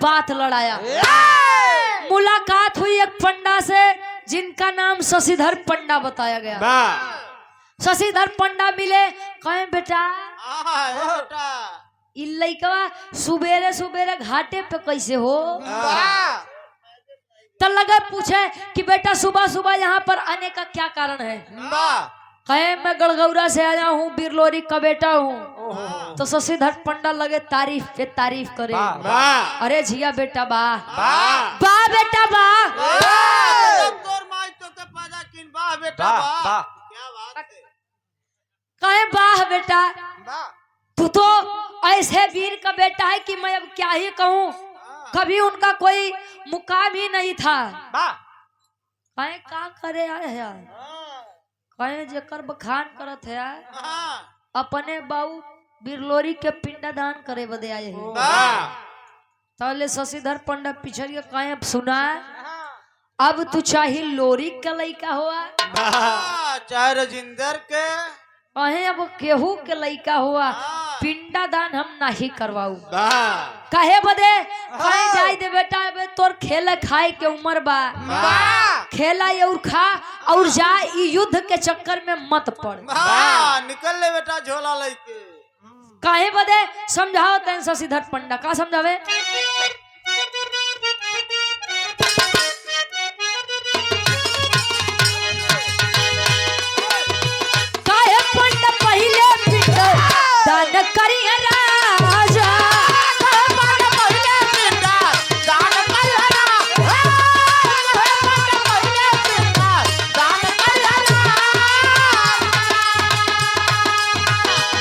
बात लड़ाया। मुलाकात हुई एक पंडा से जिनका नाम शशिधर पंडा बताया गया। शशिधर पंडा मिले, कहे बेटा लइकवा सुबेरे सुबेरे घाटे पे कैसे हो? तो लगा पूछे कि बेटा सुबह सुबह यहाँ पर आने का क्या कारण है? कहे मैं गड़गौरा से आया हूँ, बिरलोरी का बेटा हूँ। तो शशिधर पंडा लगे तारीफ पे तारीफ करे। अरे जिया बेटा वाह वाह बेटा वाह, कहे वाह बेटा तू तो ऐसे वीर का बेटा है कि मैं अब क्या ही कहूँ, कभी उनका कोई मुकाम ही नहीं था। कहे का करे आए है, कहे जेकर बखान करत है अपने बाबू बिरलोरी के पिंडदान करे बदे आए हैं। तले शशिधर पंडा पिछड़ के कहे सुना, अब तू चाहे लोरी का लइका हुआ चाहे राजिंदर के, कहे अब केहू के लइका हुआ, पिंडदान हम नहीं करवाऊ। काहे बदे? कहे जाए दे बेटा, बे तोर खेल खाए के उम्र बा, खेला और खा और जा, युद्ध के चक्कर में मत पड़। निकल ले बेटा झोला लेके। काहे बदे? समझाओ तैन शशिधर पंडा। का समझावे? काहे पंडा पहिले पिंडदान करिए राजा,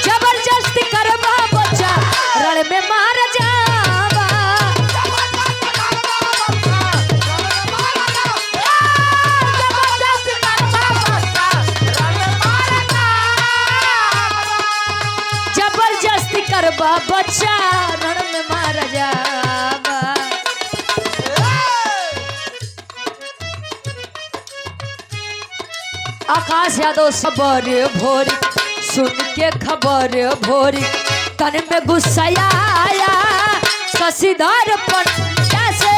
जबरदस्ती करबा बच्चा रण में मार जावा। जबरदस्ती करबा बच्चा रण में मार जावा। आकाश यादव सबर भोरी सुन के खबर भोरी तन में गुस्सा आया, शशिधर पंडा से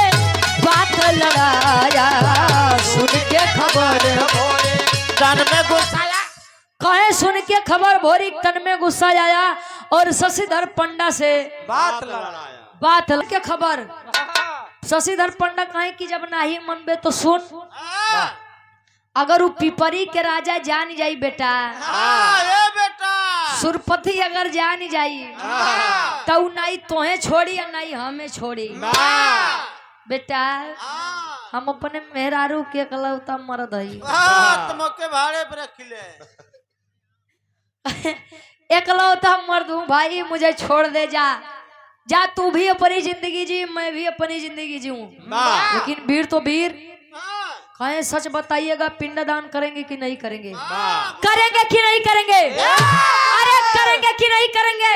बात लड़ाया। सुन के खबर तन में गुस्सा, कहे सुन के खबर भोरी तन में गुस्सा आया और शशिधर पंडा से बात लड़ाया। बात के खबर शशिधर पंडा कहे कि जब नहीं मनबे तो सुन, अगर वो पिपरी के राजा जान जाई बेटा, ये बेटा सुरपति अगर जान जाई तो नहीं तोहे छोड़ी या नहीं हमें छोड़ी। बेटा हम अपने मेहरारू के कलौता मर्द हई, तुमके भाड़े पर रख ले। एकलौता मर्द हूँ भाई, मुझे छोड़ दे जा जा, तू भी अपनी जिंदगी जी, मैं भी अपनी जिंदगी जीऊं। लेकिन वीर तो वीर, कहे सच बताइएगा पिंडदान करेंगे कि नहीं करेंगे? करेंगे कि नहीं करेंगे? अरे करेंगे कि नहीं करेंगे?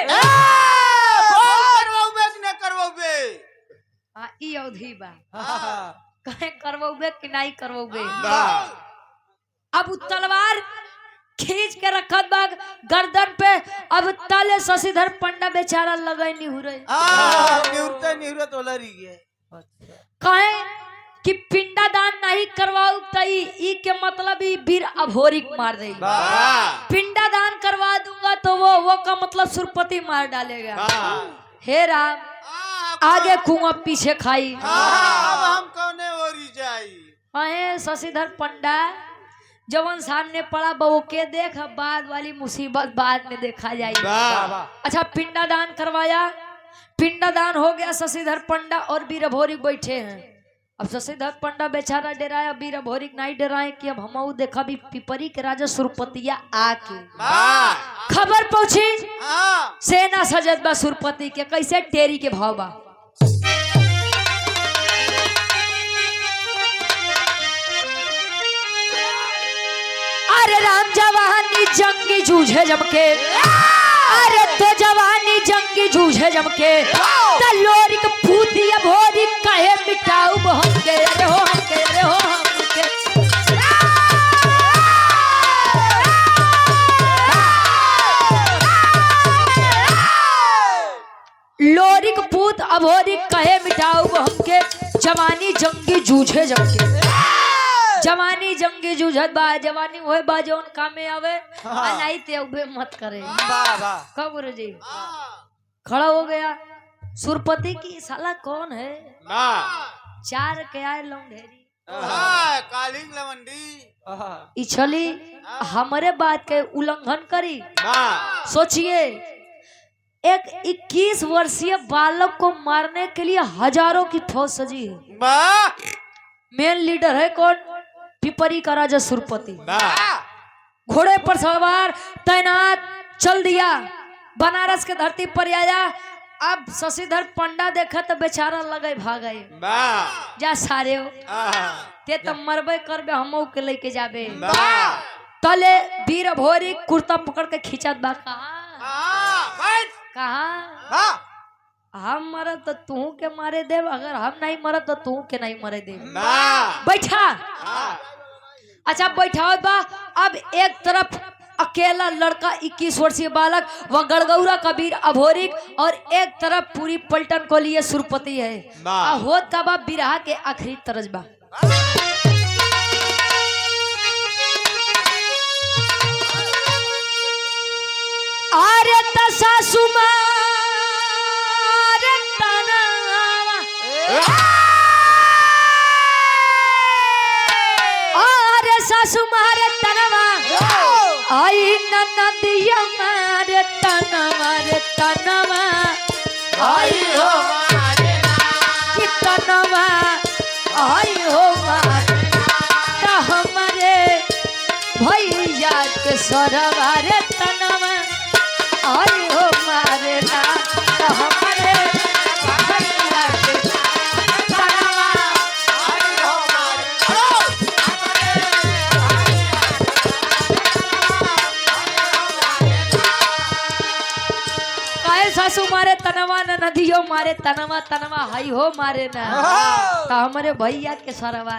ई अवधि बा, कहे करवोगे कि नहीं करवोगे? अब तलवार खींच के रखत बा गर्दन पे, अब ताले शशिधर पंडा बेचारा लगे नहीं हो रहे। कहे कि पिंडदान नहीं करवाऊ तई ई के मतलब ही वीर अभोरिक मार देगी। पिंडदान करवा दूंगा तो वो का मतलब सुरपति मार डालेगा। हे राम, आगे कुआं पीछे खाई। हम कौने ओरी जाई? कहे शशिधर पंडा जवन सामने पड़ा बो के देख, बाद वाली मुसीबत बाद में देखा जाएगी। अच्छा पिंडदान करवाया, पिंडदान हो गया, शशिधर पंडा और वीर अभोरिक बैठे हैं। अब शशिधर पंडा बेचारा डराया, वीर अभोरिक नहीं डराए कि अब हम देखा भी पिपरी के राजा सुरपतिया आके खबर पहुंची, सेना सजत बा सुरपति के। कैसे? टेरी के भाव बा। अरे राम जवानी जंगी जूझे जमके, अरे तो जवानी जंगी जूझे जमके, लोरिक पूती अभोरिक कहे मिटाऊ हमके, अरे हो हमके, अरे हो हमके। लोरिक पूत अभोरिक कहे मिटाऊ हमके जवानी जंगी जूझे जंगे जवानी जंगी जूझत बा जवानी होए बा जौन कामे आवे नहीं ते उबे मत करे कब गुरु जी खड़ा हो गया सुरपति की साला कौन है चार के आए लौंढेरी कालिंग लवंडी इछली हमारे बात के उल्लंघन करी सोचिए एक 21 वर्षीय बालक को मारने के लिए हजारों की फौज सजी है मेन लीडर है कौन पिपरी का राजा सुरपति घोड़े पर सवार तैनात चल दिया बनारस के धरती पर आया अब शशिधर पंडा देखा तो बेचारा लगे भागे जा सारे हो ते तो मरबे करबे हमो के लेके जाबे तले वीर भोरी कुर्ता पकड़ के खींचत बा कहा हम मरद तो तू के मारे देव अगर हम नहीं मरद तो तू के नहीं मरे देव बैठा अच्छा बैठा बा अब एक तरफ अकेला लड़का 21 वर्षीय बालक व गड़गौरा कबीर अभोरिक और एक तरफ पूरी पलटन को लिए सुरपति है हो तब बिरहा के आखिरी तरजबा अरे तसा सुमार अरे सासु मारे तनवा आई नदिया मारे तनवा आई हो मारे कि तनवा आई हो मारे हमारे भैया के सरवा रे तनवा आई हो मारे ना हमारे भैया के तनवा आई हो सासू मारे तनवा न नदियो मारे तनवा तनवा हाई हो मारे ना तो हमारे भैया के सरवा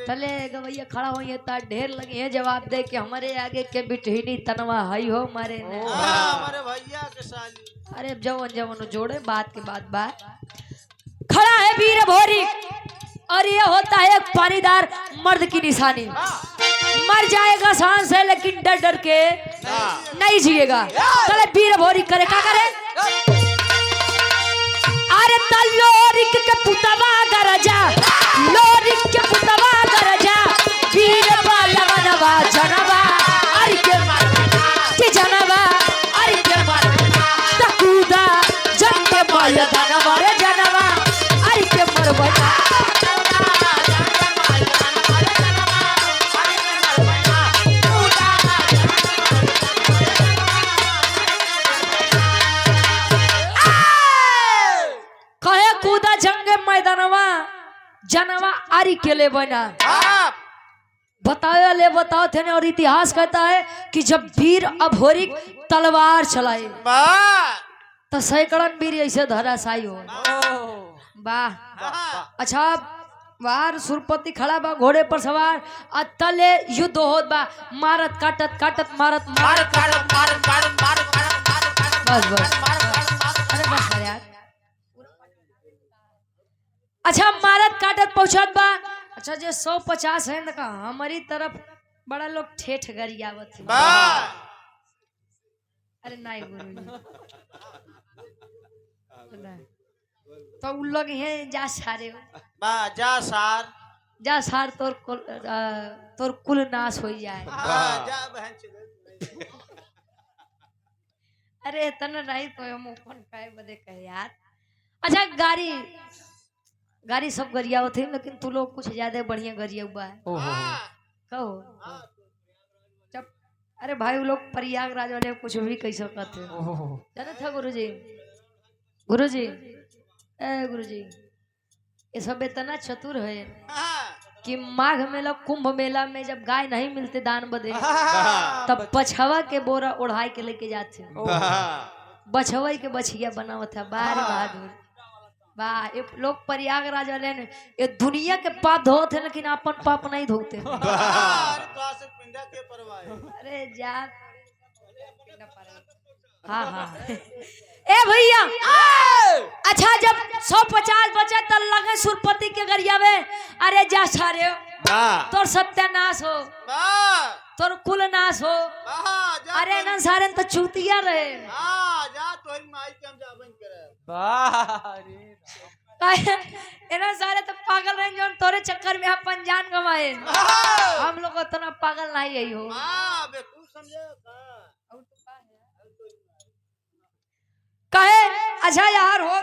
चले गवैया खड़ा हो ता ढेर लगे हैं जवाब दे के हमारे आगे के बिटहिनी तनवा हाई हो मारे ना हमारे भैया के साली अरे जवन जवन जोड़े बात के बात खड़ा है वीर भोरी और ये होता है एक पानीदार मर्द की निशानी मर जाएगा सांस है लेकिन डर डर के नहीं जिएगा चले वीर भोरी करे क्या करे अरे लोरिक के पुतवा गरजा लोरिक के पुतवा गरजा वीर बालवनवा जनवा अरे के जनवा अरे के तकूदा जन के मैदानवा रे जनवा अरे के मरबा जनवा आरी के ले बना बताओ थे और इतिहास कहता है कि जब वीर अभोरिक तलवार चलाए तो सैकड़न वीर ऐसे धराशायी हो वाह अच्छा बाहर सुरपति खड़ा बा घोड़े पर सवार आ तले युद्ध होत बा मारत काटत मारत बस अरे बस यार अच्छा मारत काटत पहुंचत बा अच्छा जे 150 है ना हमारी तरफ बड़ा लोग ठेठ गरियावत है अरे नहीं गुरु तो उन लोग हैं जा सारे जा सार तोर कुल नाश हो जाए अरे तना नहीं तो हम कौन काहे बदे कह यार अच्छा गाड़ी सब गरिया होते हैं लेकिन तू लोग कुछ ज्यादा बढ़िया गरिया हुआ है कहो जब अरे भाई वो लोग प्रयागराज वाले कुछ भी कह सकते जाना था गुरुजी गुरुजी ये सब इतना चतुर है कि माघ मेला कुंभ मेला में जब गाय नहीं मिलते दान बदे तब बछवा के बोरा ओढ़ाई के लेके जाते बछवा के बछिया बनावत है बार बहादुर वाह ये लोग प्रयागराज वाले ने ये दुनिया के पाप धोते लेकिन अपन पाप नहीं धोते अरे जा हाँ हाँ ए भैया अच्छा जब 150 बचे तब लगे सुरपति के गरियावे अरे जा सारे तोर सत्यानाश हो तोर कुल नाश हो अरे न सारे तो चूतिया रहे एना सारे तो पागल रहे जो तोरे चक्कर में अपन जान गवाए हम लोग उतना पागल नहीं यही हो कहे अच्छा यार हो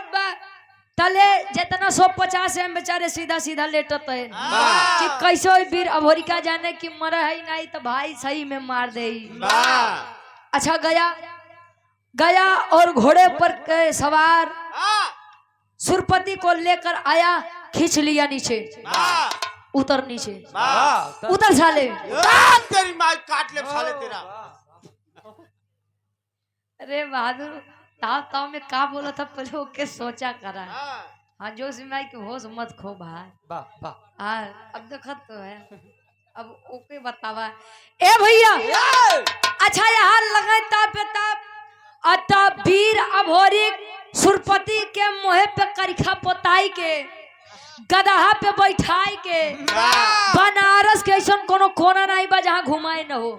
तले जितना 150 है बेचारे सीधा सीधा लेटत है कि कैसे वीर अभोरिका जाने की मर है नहीं तो भाई सही में मार दे अच्छा गया और घोड़े पर सवार सुरपति को लेकर आया खींच लिया नीचे उतर नीचे उतर साले तेरी माँ काट ले साले तेरा अरे बहादुर ताव में का बोला था पहले ओके सोचा करा हाँ जो सिमाई के होश मत खो भाई हाँ अब देखत तो है अब ओके बतावा ए भैया अच्छा यहाँ लगे ताप वीर अभोरी सुरपति के मोहे पे करिखा पोताई के गदहा पे बैठाई के बनारस के ऐसा कोनो कोना नहीं बा जहाँ घुमाए न हो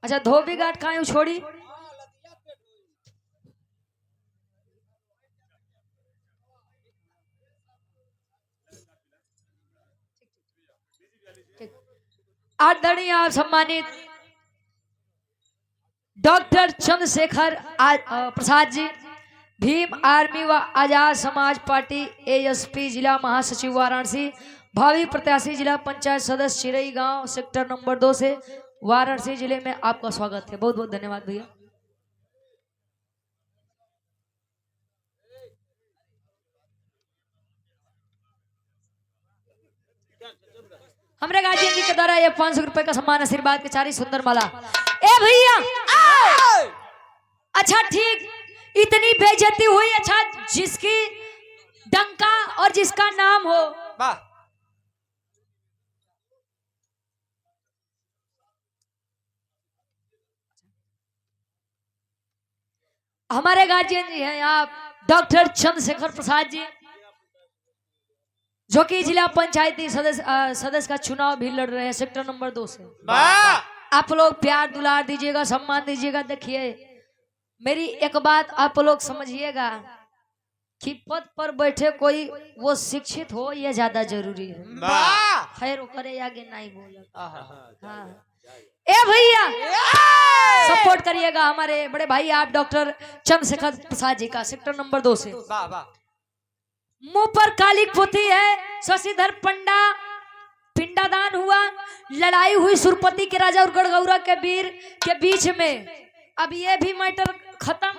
अच्छा धोबी घाट कहाँ छोड़ी आदरणीय आप सम्मानित डॉक्टर चंद्रशेखर प्रसाद जी भीम आर्मी व आजाद समाज पार्टी एएसपी जिला महासचिव वाराणसी भावी प्रत्याशी जिला पंचायत सदस्य चिरई गांव सेक्टर नंबर 2 से वाराणसी जिले में आपका स्वागत है। बहुत बहुत धन्यवाद भैया। हमारे गार्जियन जी के द्वारा ये 500 रुपए का सम्मान आशीर्वाद के 4 सुंदर माला। ए भैया अच्छा ठीक इतनी बेइज्जती हुई अच्छा जिसकी डंका और जिसका नाम हो हमारे गार्जियन जी हैं आप डॉक्टर चंद्रशेखर प्रसाद जी जो कि जिला पंचायती सदस्य का चुनाव भी लड़ रहे हैं सेक्टर नंबर 2 से। आप लोग प्यार दुलार दीजिएगा सम्मान दीजिएगा। देखिए मेरी एक बात आप लोग समझिएगा कि पद पर बैठे कोई वो शिक्षित हो ये ज्यादा जरूरी है। खैर करे आगे नहीं बोला हाँ ए भैया सपोर्ट करिएगा हमारे बड़े भाई आप डॉक्टर चंद्रशेखर प्रसाद जी का सेक्टर नंबर 2 से। मुंह पर काली पोती है शशिधर पंडा पिंडादान हुआ लड़ाई हुई सुरपति के राजा और गढ़गौरा के वीर के बीच में। अब ये भी मैटर खत्म।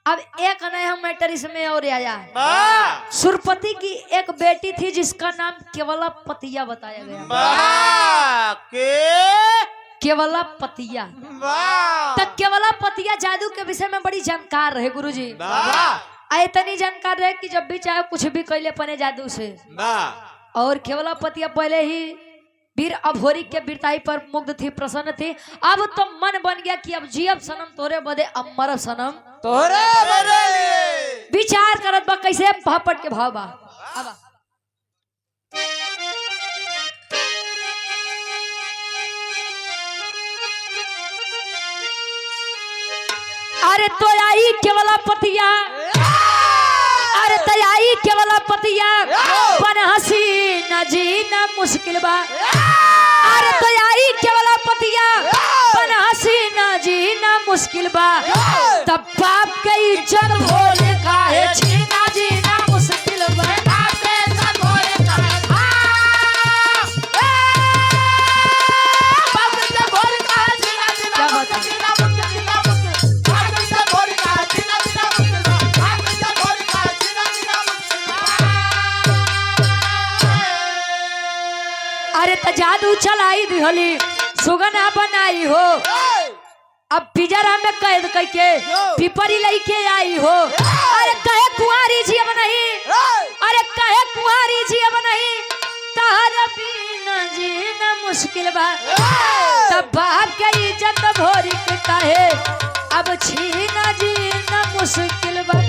अब एक नया मैटर इसमें और आया है। सुरपति की एक बेटी थी जिसका नाम केवला पतिया बताया गया। केवला पतिया तक केवला पतिया जादू के विषय में बड़ी जानकार रहे गुरुजी। इतनी जानकार रहे कि जब भी चाहे कुछ भी कर ले पने जादू से। और केवला पतिया पहले ही वीर अभोरी के वीरताई पर मुग्ध थी प्रसन्न थी। अब तो मन बन गया कि अब जियब सनम तोरे बदे अब मरब सनम तोरे बदे। विचार करत बा कैसे भापट के भाव बा। अब अरे तो आई केवला पतिया अरे तयाई केवला पतिया बन हसी न जीना मुश्किल बा। अरे तयाई केवला पतिया बन हसी न जीना मुश्किल बा। तब बाप के इज्जत भोले काहे छीना जीना मुश्किल बा। अरे तो जादू चलाई दिहली सुगना बनाई हो। अब पिजरा में कैद करके पिपरी लेके आई हो। अरे कहे कुंवारी जी अब नहीं अरे कहे कुंवारी जी अब नहीं तारा बिना जीना मुश्किल बा। तब बाप के इज्जत भोरी कहे अब छीना जीना मुश्किल बा।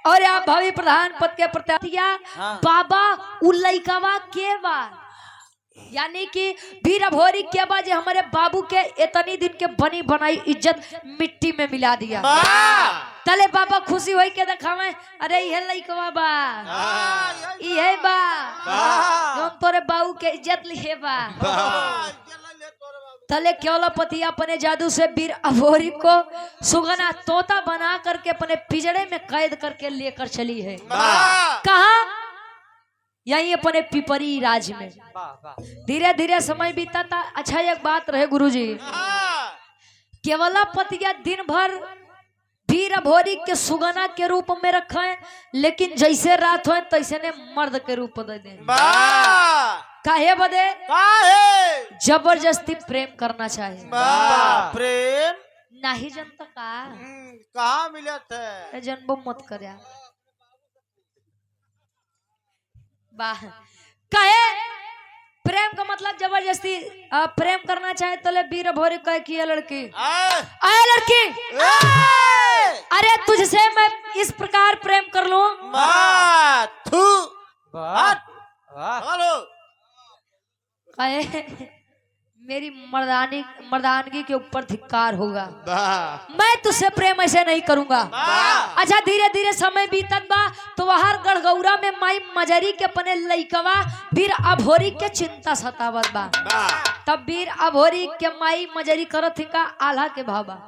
और आप भावी प्रधान पद के प्रत्याशिया बाबा उल्लैकवा के बा, यानी कि वीर अभोरी के बा जे हमारे बाबू के इतनी दिन के बनी बनाई इज्जत मिट्टी में मिला दिया। तले बाबा खुशी होई के दिखावे, अरे ये लइकवा बा, ये बा जो तोरे बाबू के इज्जत लिए बा। तले केवलापति अपने जादू से वीर अभोरी को सुगना तोता बना करके अपने पिंजड़े में कैद करके लेकर चली है। कहा? यही अपने पिपरी राज में। धीरे धीरे समय बीता था। अच्छा एक बात रहे गुरुजी, केवलापति दिन भर वीर अभोरी के सुगना के रूप में रखे, लेकिन जैसे रात हो तैसे ने मर्द के रूप दे दे। काहे बदे? जबरदस्ती प्रेम करना चाहिए। प्रेम नहीं जनता का कहाँ मिला था? जन्म मत कर यार। वाह, कहे प्रेम का मतलब जबरदस्ती प्रेम करना चाहे तो वीर अभोरी कहे कि ये लड़की, आए लड़की, अरे तुझसे मैं इस प्रकार प्रेम कर लूं। कहे मेरी मर्दानगी के ऊपर धिक्कार होगा, मैं तुझसे प्रेम ऐसे नहीं करूंगा। अच्छा धीरे धीरे समय बीतत बा तो वहां गढ़गौरा में माई मजरी के अपने लइकवा वीर अभोरी के चिंता सतावत बा। तब वीर अभोरी के माई मजरी करत थी का आल्हा के भावा।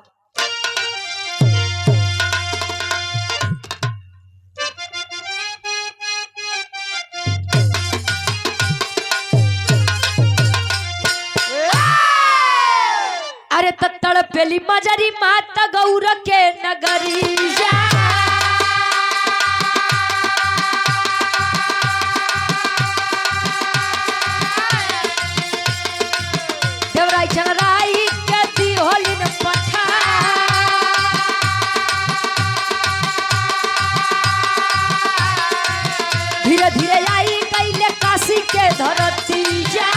अरे तत्तड़ पेली मजरी माता गौर के नगरी जा, देवराई चनराई के दिहोलिन पठा, धीरे धीरे आई कैले काशी के धरती जा।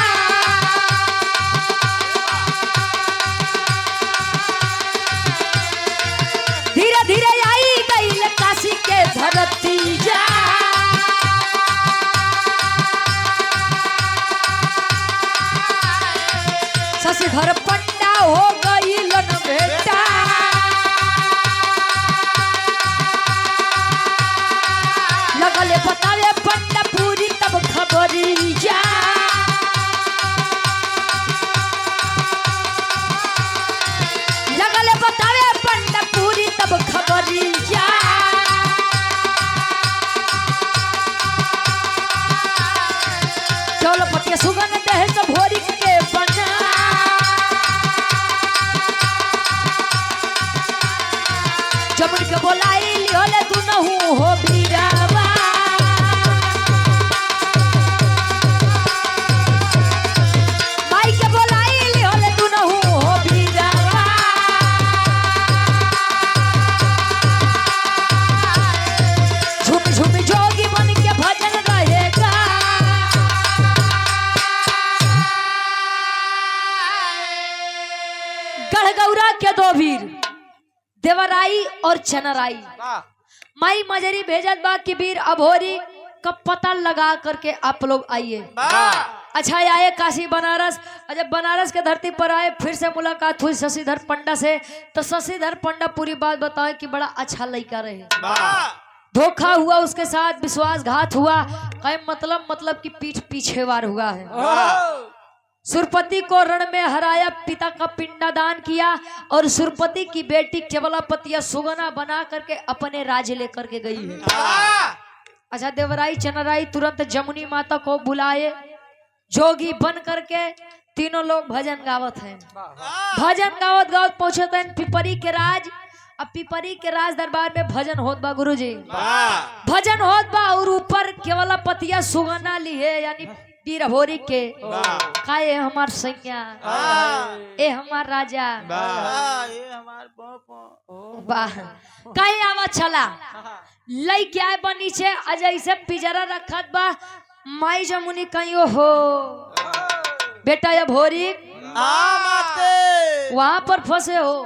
धीरे आई गई काशी के धरती जा, शशिधर पंडा हो गई लन बेटा, लगले बतावे पंडा पूरी तब खबरी जा। लगले बतावे पंडा पूरी तब खबरी जा। केवलापति सुगन देह से भोरी के बना, जमुन के बोलाई लियोले तू नहू हो बीरावा, माई के बोलाई लियोले तू नहू हो बीरावा। झूम झूम जोगी बन के भजन रहेगा, गढ़गौरा के दो वीर देवराई और चनराई माई मजरी भेजत बा कि वीर अभोरी का पता लगा करके आप लोग आइए। अच्छा आए काशी बनारस, जब बनारस के धरती पर आए फिर से मुलाकात हुई शशिधर पंडा से, तो शशिधर पंडा पूरी बात बताए कि बड़ा अच्छा लड़का रहे, धोखा हुआ उसके साथ, विश्वासघात हुआ, कई मतलब कि पीठ पीछे वार हुआ है। सुरपति को रण में हराया, पिता का पिंडदान किया और सुरपति की बेटी केवलापति सुगना बना करके अपने राज्य लेकर के गई है। अच्छा देवराई चनराई तुरंत जमुनी माता को बुलाए, जोगी बन करके तीनों लोग भजन गावत हैं। भजन गावत गावत पहुंचे पिपरी के राज। अब पिपरी के राज दरबार में भजन होत बा गुरुजी, भजन होत बा और ऊपर केवलापति सुगना ली है, यानी वीर अभोरी के काए हमार सैया, ए हमार राजा, ये हमार वाह काहे आवाज चला लई क्या बनी छे अजय से पिजरा रखत बा। माई जमुनी कहियो हो बेटा या भोरी हाँ माते। वहां पर फंसे हो।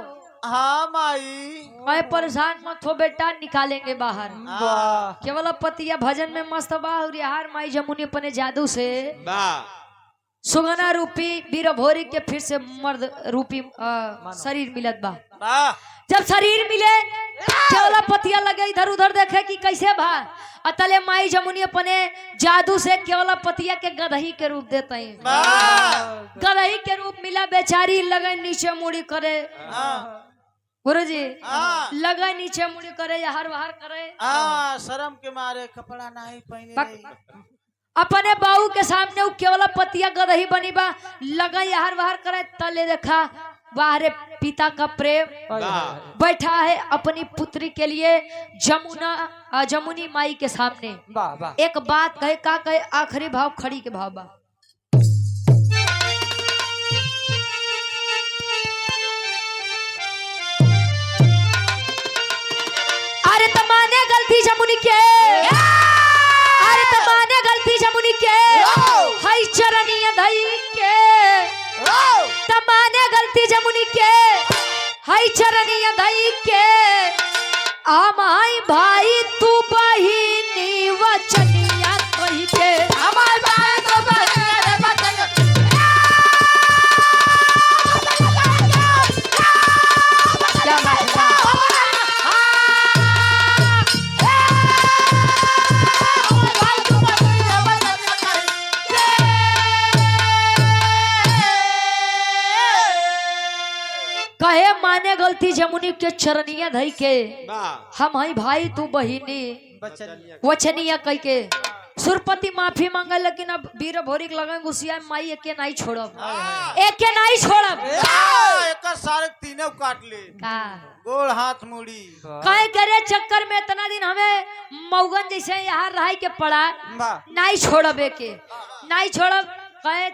हाँ माई। मैं परेशान मत हो बेटा, निकालेंगे बाहर। वाह केवल पतिया भजन में मस्त बा और यार माई जमुनी अपने जादू से सुगना रूपी वीर भोरी के फिर से मर्द रूपी शरीर मिलत बा। वाह जब शरीर मिले केवल पतिया लगे इधर उधर देखे कि कैसे भा अतले माई जमुनी अपने जादू से केवल पतिया के गदही के रूप देते हैं। गदही के रूप मिला, बेचारी लगे नीचे मुड़ी करे। गुरुजी लगे नीचे मुड़ी करे, हर बाहर करे। शर्म के मारे कपड़ा नहीं पहने। अपने बाऊ के सामने वो केवल पतिया गदही बनी बा, लगा हर बाहर करे। तले देखा बाहर पिता का प्रेम बैठा है अपनी पुत्री के लिए जमुनी माई के सामने। एक बात कहे, का कहे, आखिरी भाव खड़ी के भाव बा। अरे तमाने गलती जमुनी के, अरे तमाने गलती जमुनी के, हई चरनिया धई के। तमाने गलती जमुनी के, हई चरनिया धई के। आमाई भाई तू बहिनी वचनिया कही के। आमाई भाई तू बहिनी वचनिया। क्या बात है? कहे माने गलती जमुनी के चरनिया धई के। हम हई भाई तू बहिनी वचनिया कह के। सुरपति माफी मांगे, लेकिन अब वीर भोरी के लगे गुस्सिया माई एके नहीं छोड़ब, एके नहीं छोड़ब। एक सारे तीनों काट ले का गोड़ हाथ मुड़ी। कहे करे चक्कर में इतना दिन हमें मऊगन जैसे यहाँ रह के पड़ा, नहीं छोड़ब एके, नहीं छोड़ब। कहे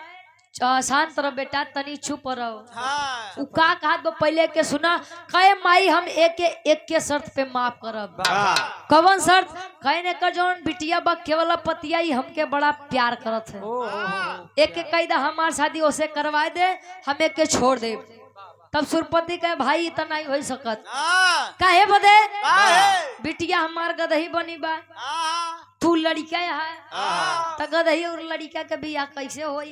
शांत रहो बेटा, तनी चुप रहो। का कहत पहले के सुना। कहे माई हम एक के शर्त पे माफ करब। कवन शर्त? कहे ने कर जौन बिटिया बा केवल पतिया ही हमके बड़ा प्यार करत है, एक के कैदा हमार शादी ओसे करवाए दे, हम एक के छोड़ दे। तब सुरपति कहे भाई इतना नहीं हो सकत। काहे बदे? बिटिया हमार गदही बनी बा, तू लड़का है तो गदही और लड़का के बियाह कैसे होई?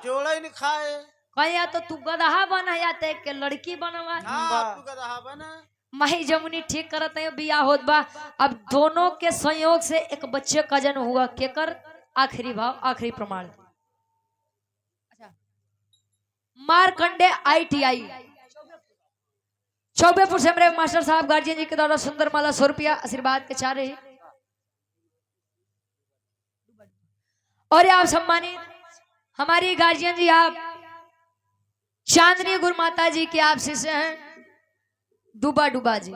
जोड़े नहीं खाए। कहे तो तू गदहा बना या ते के लड़की बनवा। तू गदहा बना। माही जमुनी ठीक करत है, बियाह होत बा। अब दोनों के संयोग से एक बच्चे का जन्म हुआ। केकर? आखिरी भाव, आखिरी प्रमाण। मारकंडे ITI चौबेपुर से मेरे मास्टर साहब गार्जियन जी के द्वारा सुंदर माला 100 रुपया आशीर्वाद के चाह रहे। और आप सम्मानित हमारी गार्जियन जी, आप चांदनी गुरुमाता जी के आप शिष्य हैं, डूबा डूबा जी।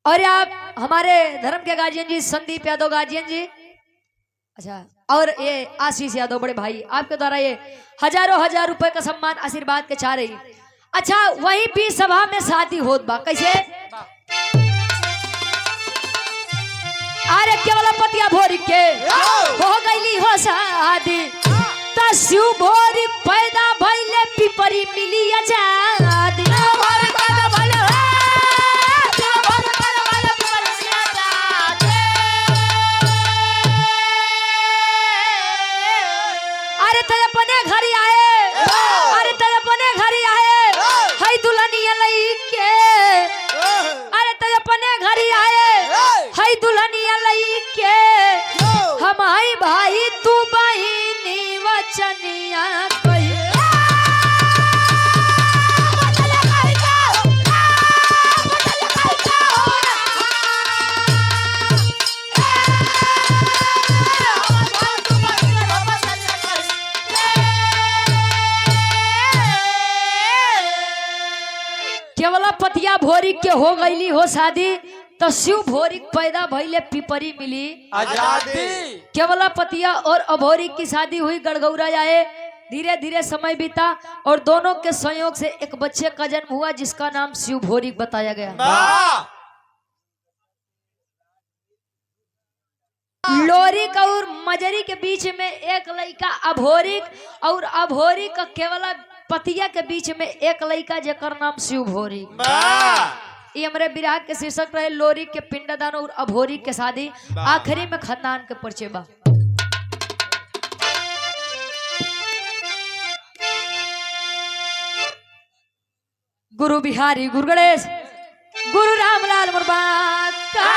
और आप हमारे धर्म के गार्जियन जी संदीप यादव गार्जियन जी, अच्छा, और ये आशीष यादव बड़े भाई, आपके द्वारा ये हजार रुपए का सम्मान आशीर्वाद के चाह रही। अच्छा, वही भी सभा में शादी होत बा। कैसे? अरे केवल पतिया भोरी के हो गईली हो शादी, त शिव भोरी पैदा भइले पिपरी मिली आजादी। अरे तेरे अपने घर आए, अरे तेरे अपने घर आए, हई दुल्हनिया लई के। अरे तेरे अपने घर आए, हई दुल्हनिया लई के। हम हई भाई तू बहिनी वचनिया कही। केवल पतिया भोरी के हो गईली हो शादी, तो शिव भोरी पैदा भइले पिपरी मिली आजादी। केवल पतिया और अभोरी की शादी हुई, गड़गौरा जाए। धीरे धीरे समय बीता और दोनों के संयोग से एक बच्चे का जन्म हुआ, जिसका नाम शिव भोरी बताया गया। लोरिक और मजरी के बीच में एक लड़का अभोरिक और अभोरिक केवल पतिया के बीच में एक लड़का जेकर नाम शिव भोरिक। ये हमारे विराह के शीर्षक रहे लोरिक के पिंडदान और अभोरिक के शादी। आखिरी में खानदान के परिचय बा। गुरु बिहारी गुरु गणेश गुरु रामलाल मुर्बाद का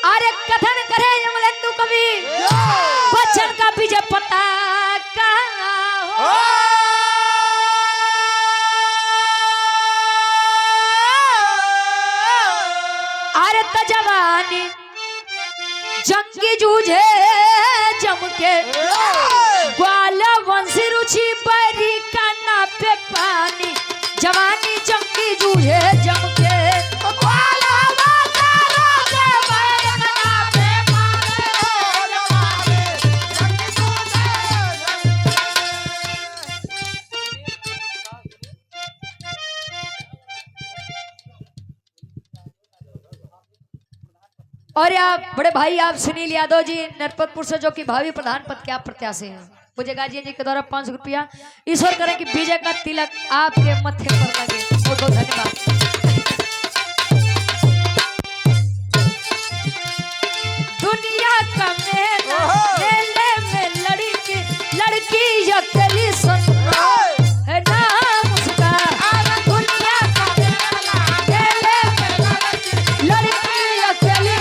अरे कथन करे यमलेंदु कवि बच्चन का बीजे पता का हो। अरे तजवानी जंगी जूझे जम के ग्वाला वंशी रुचि बरी काना पे पानी जवानी जंगी जूझे जम के और आप बड़े भाई आप सुनील यादव जी नरपतपुर से जो कि भावी प्रधान पद के आप प्रत्याशी हैं, मुझे गाजी जी के द्वारा 500 रुपया ईश्वर करें कि विजय का तिलक आपके मत्थे पर लगे। बहुत बहुत धन्यवाद। दुनिया का मेले में लड़की अकेली सुन है नाम उसका। दुनिया का मेले में लड़की अकेली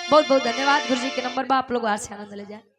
बहुत बहुत धन्यवाद। गुरु जी के नंबर पर आप लोग वहां से आनंद ले जाए।